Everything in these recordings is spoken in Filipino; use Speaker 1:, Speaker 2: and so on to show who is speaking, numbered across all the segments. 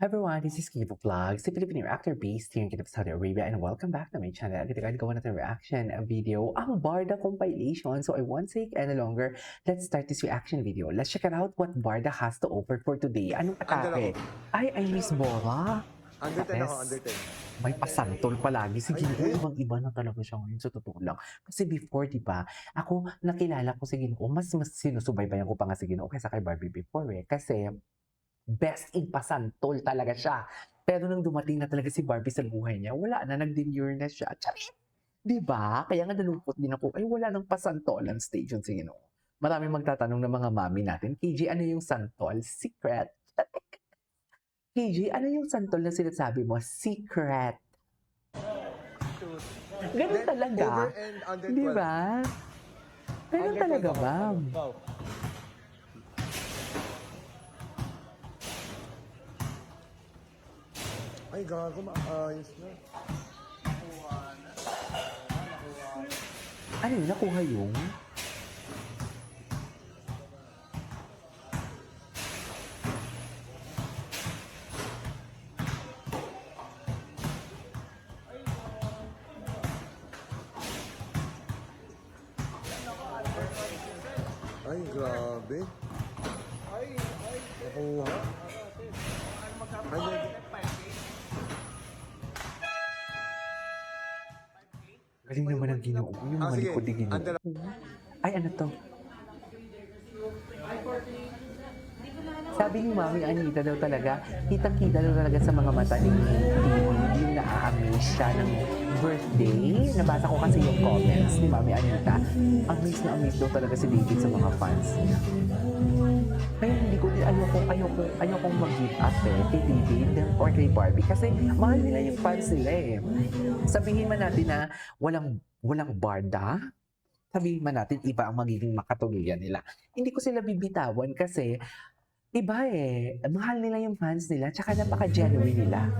Speaker 1: Everyone, this is Kibo Vlogs, a Filipino actor based here in Saudi Arabia, and welcome back to my channel. Agad-agad gawa natin reaction video, ang Barda compilation. So I won't take any longer. Let's start this reaction video. Let's check it out what Barda has to offer for today. Anong atake? I miss Bora.
Speaker 2: Under 10 ako, under 10.
Speaker 1: May pasantol palagi. Si Ginoo, ibang-iba na talaga siya ngayon sa totoo lang. Kasi before, di ba, ako nakilala ko si Ginoo, mas sinusubaybayan ko pa nga si Ginoo kaysa kay Barbie before Kasi best in pasantol talaga siya. Pero nang dumating na talaga si Barbie sa buhay niya, wala na, nag-demure na siya. Charit! Diba? Kaya nga nalungkot din ako, ay wala nang pasantolan stage yun si Ginoo. Maraming magtatanong ng mga mami natin, KJ, ano yung santol? Secret. KJ, ano yung santol na sinasabi mo? Secret. Ganun talaga.
Speaker 2: Over and under 12.
Speaker 1: Diba? Ganun
Speaker 2: Under
Speaker 1: talaga,
Speaker 2: 12 ako.
Speaker 1: ma'am.
Speaker 2: Wow. Ay, gago, maayos na.
Speaker 1: Ano yun? Nakuha yung?
Speaker 2: Ay, grabe. Nakuha. Ay,
Speaker 1: Galing naman ang Ginoo. Yung mga
Speaker 2: sige.
Speaker 1: likod ni Ginoo.
Speaker 2: Under-
Speaker 1: Ay, ano to? Sabi ni Mami Anita daw talaga, kitang-kita daw talaga sa mga mata ni David yung na-amaze siya ng birthday. Nabasa ko kasi yung comments ni Mami Anita. Amaze na amaze daw talaga si David sa mga fans niya. Kaya hindi ko, ayokong mag-give up kay David or kay Barbie kasi mahal nila yung fans nila Sabihin man natin na walang Barda, sabihin man natin iba ang magiging makatuluyan nila. Hindi ko sila bibitawan kasi iba mahal nila yung fans nila tsaka napaka-genuine nila.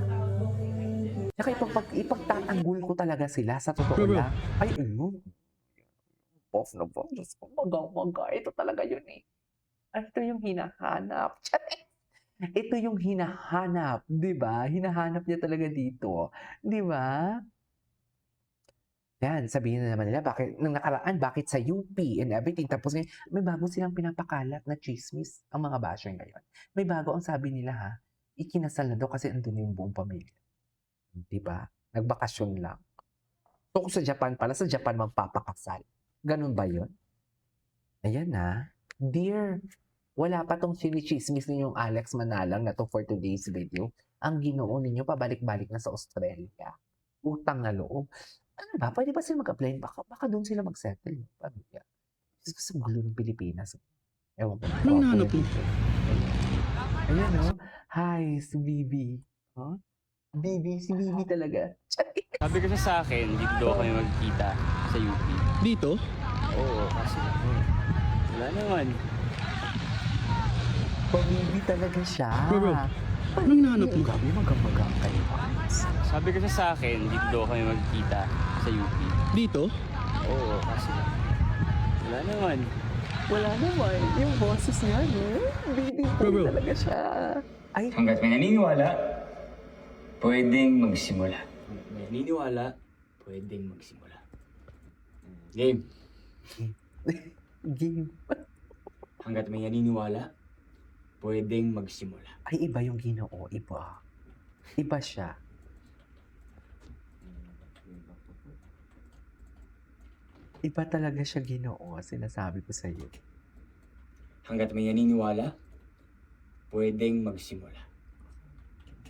Speaker 1: Tsaka ipagtatanggol ko talaga sila sa totoo lang. Ay, off na ba? Diyos ko, maga. Ito talaga yun Ito yung hinahanap. Ito yung hinahanap, di ba? Hinahanap niya talaga dito. Di ba? Yan, sabihin na naman nila, nung nakaraan, bakit sa UP and everything. Tapos ngayon, may bago silang pinapakalat na chismis ang mga basher ngayon. May bago ang sabi nila ikinasal na daw kasi andun yung buong pamilya. Di ba? Nagbakasyon lang. So kung sa Japan pala, sa Japan magpapakasal. Ganun ba yun? Ayan Dear, wala pa tong sinichismis ninyong Alex Manalang na to for today's video. Ang Ginoo ninyo pabalik-balik na sa Australia. Utang na loob. Ano ba? Pwede ba sila mag-apply? Baka doon sila mag-settle. Pamilya. Kasi sa gulo ng Pilipinas. Ewan ko.
Speaker 3: Anong nahanap mo?
Speaker 1: Ayan Hi, si Bibi. Bibi, si Bibi talaga.
Speaker 3: Sabi kasi sa akin, dito daw kami magkita sa UP. Dito? Oo, kasi wala naman.
Speaker 1: Pag-Bibi talaga siya.
Speaker 3: Bro, anong nahanap mo?
Speaker 1: Grabe, magang-magang kayo.
Speaker 3: Sabi kasi sa akin, dito daw kami magkita sa UP. Dito? Oo, kasi wala naman.
Speaker 1: Wala naman. Yung boses niya, Bibi
Speaker 3: Bro.
Speaker 1: talaga siya. Ay,
Speaker 4: Hanggat may naniniwala, pwedeng magsimula.
Speaker 3: May naniniwala, pwedeng magsimula. Game.
Speaker 1: game.
Speaker 4: Hanggat may naniniwala, pwedeng magsimula.
Speaker 1: Ay, iba yung Ginoo. Iba. Iba siya. Iba talaga siya Ginoo. Sinasabi ko sa iyo.
Speaker 4: Hanggat may naniniwala, pwedeng magsimula.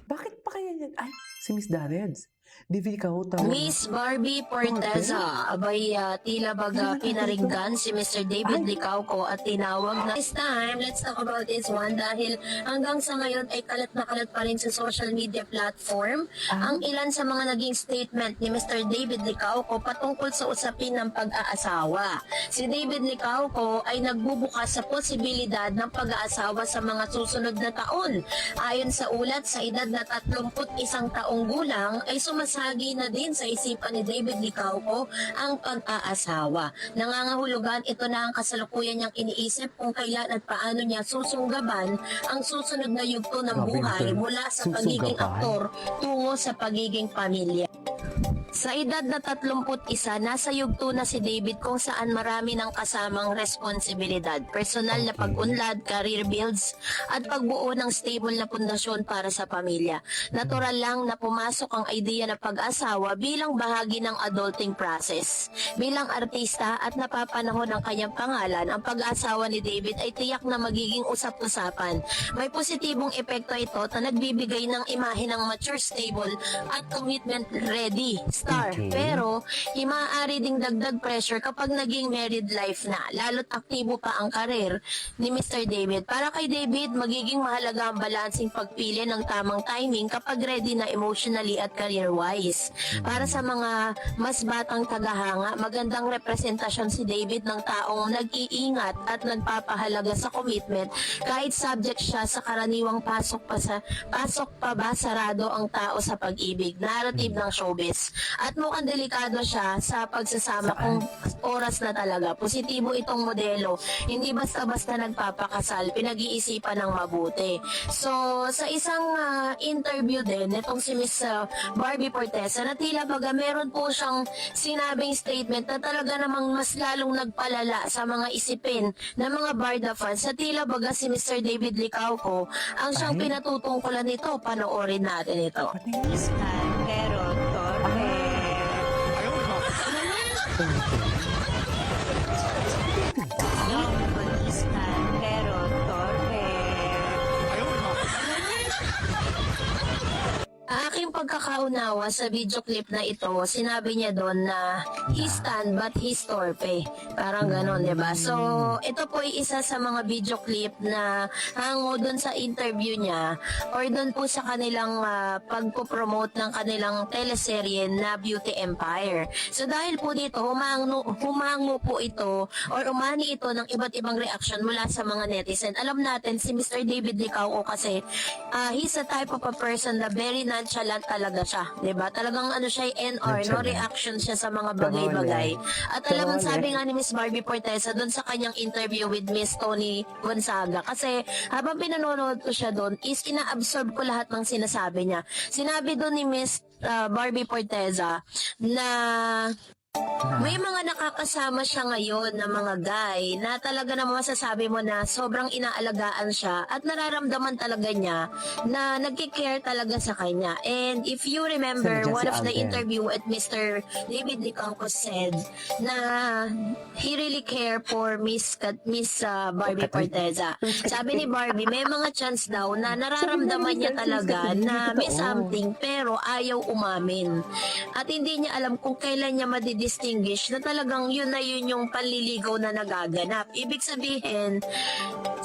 Speaker 1: Bakit pa kaya yan? Ay, si Miss Darrens. David, ikaw tawag.
Speaker 5: Miss Barbie Porteza, abay tila baga pinaringgan si Mr. David Licauco at tinawag na this time. Let's talk about this one dahil hanggang sa ngayon ay kalat na kalat pa rin sa social media platform ang ilan sa mga naging statement ni Mr. David Licauco patungkol sa usapin ng pag-aasawa. Si David Licauco ay nagbubukas sa posibilidad ng pag-aasawa sa mga susunod na taon. Ayon sa ulat, sa edad na 31 taong gulang ay sumasagot basagi na din sa isipan ni David Licauco ang pag-aasawa. Nangangahulugan ito na ang kasalukuyan niyang iniisip kung kailan at paano niya susunggaban ang susunod na yugto ng
Speaker 1: Grabe
Speaker 5: buhay
Speaker 1: ito.
Speaker 5: mula sa pagiging
Speaker 1: Susunggaban?
Speaker 5: aktor tungo sa pagiging pamilya. Sa edad na 31, nasa yugto na si David kung saan marami ng kasamang responsibilidad, personal na pag-unlad, career builds, at pagbuo ng stable na pundasyon para sa pamilya. Natural lang na pumasok ang idea na pag-asawa bilang bahagi ng adulting process. Bilang artista at napapanahon ng kanyang pangalan, ang pag-asawa ni David ay tiyak na magiging usap-usapan. May positibong epekto ito na nagbibigay ng imahe ng mature, stable, at commitment ready star.
Speaker 1: Okay.
Speaker 5: Pero, maaari ding dagdag pressure kapag naging married life na, lalo't aktibo pa ang karir ni Mr. David. Para kay David, magiging mahalaga ang balancing pagpili ng tamang timing kapag ready na emotionally at career-wise. Para sa mga mas batang tagahanga, magandang representasyon si David ng taong nag-iingat at nagpapahalaga sa commitment kahit subject siya sa karaniwang pasok pa ba sarado ang tao sa pag-ibig, narrative ng showbiz. At mukhang delikado siya sa pagsasama kung oras na talaga. Positibo itong modelo. Hindi basta-basta nagpapakasal, pinag-iisipan ng mabuti. So, sa isang interview din, itong si Miss Barbie Portesa, na tila baga meron po siyang sinabing statement na talaga namang mas lalong nagpalala sa mga isipin ng mga Barda fans, na tila baga si Mr. David Licauco ang siyang pinatutungkulan nito. Panoorin natin ito.
Speaker 6: Pero torpe. Pero torpe.
Speaker 5: Aking pagkakaunawa sa video clip na ito, sinabi niya doon na he stand but he's torpe. Parang ganon, diba? So, ito po ay isa sa mga video clip na hango doon sa interview niya or doon po sa kanilang pagpo-promote ng kanilang teleserye na Beauty Empire. So, dahil po dito, humango po ito or umani ito ng iba't ibang reaction mula sa mga netizen. Alam natin, si Mr. David Licauco kasi, he's a type of a person na very nonchalant talaga siya, 'di ba? Talagang ano siya, NR, no
Speaker 1: Nonchalant.
Speaker 5: reaction siya sa mga bagay-bagay. At alam mo,
Speaker 1: Correct.
Speaker 5: sabi nga ni Miss Barbie Portesa doon sa kanyang interview with Miss Tony Gonzaga, kasi habang pinanonood ko siya doon, is ina-absorb ko lahat ng sinasabi niya. Sinabi doon ni Miss Barbie Portesa na may mga nakakasama siya ngayon na mga guy na talaga naman masasabi mo na sobrang inaalagaan siya at nararamdaman talaga niya na nagki-care talaga sa kanya. And if you remember,
Speaker 1: Sabi niya
Speaker 5: one
Speaker 1: si
Speaker 5: of the
Speaker 1: Alden.
Speaker 5: interview at Mr. David Licauco said na he really care for Miss Barbie Portesa. Sabi ni Barbie, may mga chance daw na nararamdaman niya talaga na may something pero ayaw umamin. At hindi niya alam kung kailan niya distinguish na talagang yun na yun yung panliligaw na nagaganap. Ibig sabihin,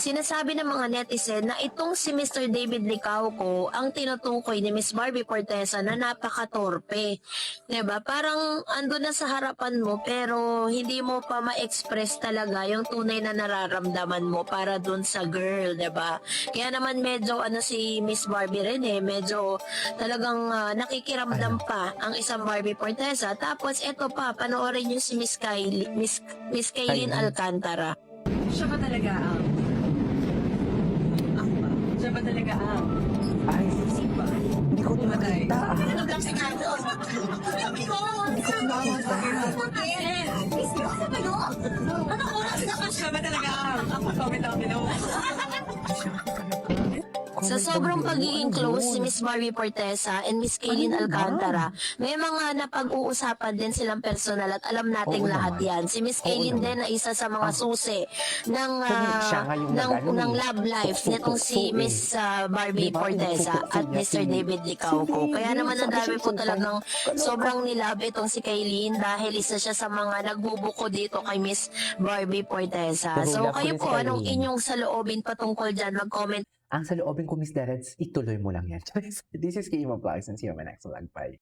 Speaker 5: sinasabi ng mga netizen na itong si Mr. David Licauco ang tinutukoy ni Miss Barbie Portesa na napakatorpe. Diba? Parang ando na sa harapan mo pero hindi mo pa ma-express talaga yung tunay na nararamdaman mo para dun sa girl. Diba? Kaya naman medyo si Miss Barbie rin medyo talagang nakikiramdam pa ang isang Barbie Portesa. Tapos eto pa, panoorin niyo si Miss Kaylin Alcantara.
Speaker 6: Siya ba talaga ang... Ako ba? Siya ba talaga ang...
Speaker 1: Ay,
Speaker 6: Sipa?
Speaker 1: hindi ko nakita.
Speaker 6: Ano lang si Carlo? Hindi ko Ano oras na ka? Siya ba talaga ang... Ako comment-comment ako.
Speaker 5: Sa sobrang pagiging close si Miss Barbie Portesa and Miss Kaylin Alcantara, may mga napag-uusapan din silang personal at alam nating
Speaker 1: Oo
Speaker 5: lahat
Speaker 1: naman.
Speaker 5: yan. Si Miss
Speaker 1: Oo
Speaker 5: Kaylin
Speaker 1: naman.
Speaker 5: din ay isa sa mga susi ng
Speaker 1: Siya nga yung nag-ano
Speaker 5: ng
Speaker 1: eh.
Speaker 5: love life nitong si
Speaker 1: Tukso-tukso
Speaker 5: Miss Barbie
Speaker 1: Di ba?
Speaker 5: Portesa
Speaker 1: Tukso-tukso
Speaker 5: at
Speaker 1: niya
Speaker 5: Mr.
Speaker 1: si-
Speaker 5: David Licauco.
Speaker 1: si
Speaker 5: Kaya naman ang
Speaker 1: Sabi
Speaker 5: dami
Speaker 1: siya
Speaker 5: po
Speaker 1: sa-
Speaker 5: talagang
Speaker 1: Kaloka.
Speaker 5: sobrang nilove itong si Kaylin dahil isa siya sa mga nagbubuko dito kay Miss Barbie Portesa.
Speaker 1: Pero
Speaker 5: So
Speaker 1: wala ko
Speaker 5: kayo
Speaker 1: rin si
Speaker 5: po, anong
Speaker 1: Kaylin.
Speaker 5: inyong saloobin patungkol dyan? Mag-comment
Speaker 1: Ang sa loobin ko, Miss Dereds, ituloy mo lang yan. This is Game of Vlogs and see you on my next vlog. Bye.